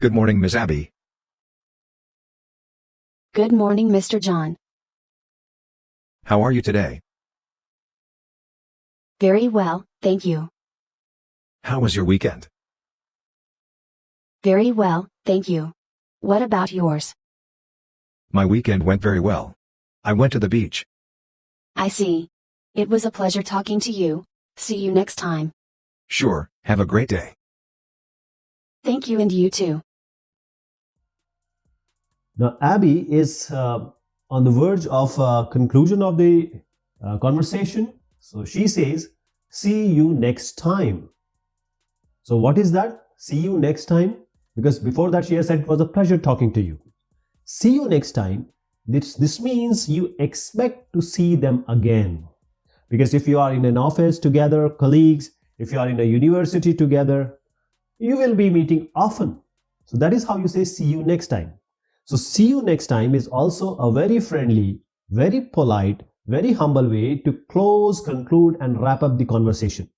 Good morning, Miss Abby. Good morning, Mr. John. How are you today? Very well, thank you. How was your weekend? Very well, thank you. What about yours? My weekend went very well. I went to the beach. I see. It was a pleasure talking to you. See you next time. Sure, have a great day. Thank you, and you too. Now, Abby is on the verge of conclusion of the conversation. So she says, see you next time. So what is that? See you next time? Because before that she has said it was a pleasure talking to you. See you next time. This means you expect to see them again. Because if you are in an office together, colleagues, if you are in a university together, you will be meeting often. So that is how you say see you next time. So see you next time is also a very friendly, very polite, very humble way to close, conclude and wrap up the conversation.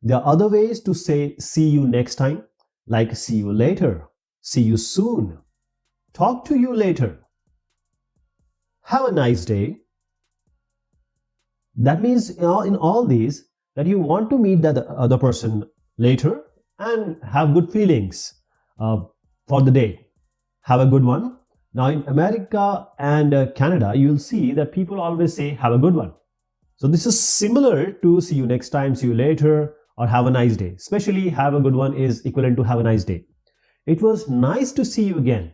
There are other ways to say see you next time, like see you later, see you soon, talk to you later, have a nice day. That means in all these that you want to meet that other person later and have good feelings for the day. Have a good one. Now in America and Canada, you'll see that people always say have a good one. So this is similar to see you next time, see you later, or have a nice day. Especially have a good one is equivalent to have a nice day. It was nice to see you again.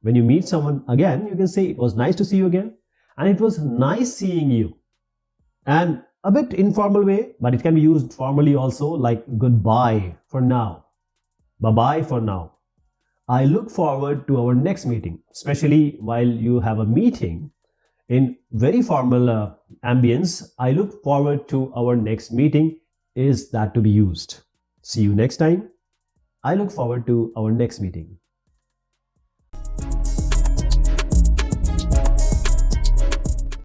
When you meet someone again, you can say it was nice to see you again, and it was nice seeing you. And a bit informal way, but it can be used formally also, like goodbye for now, bye-bye for now. I look forward to our next meeting, especially while you have a meeting in very formal ambience. I look forward to our next meeting is that to be used. See you next time. I look forward to our next meeting.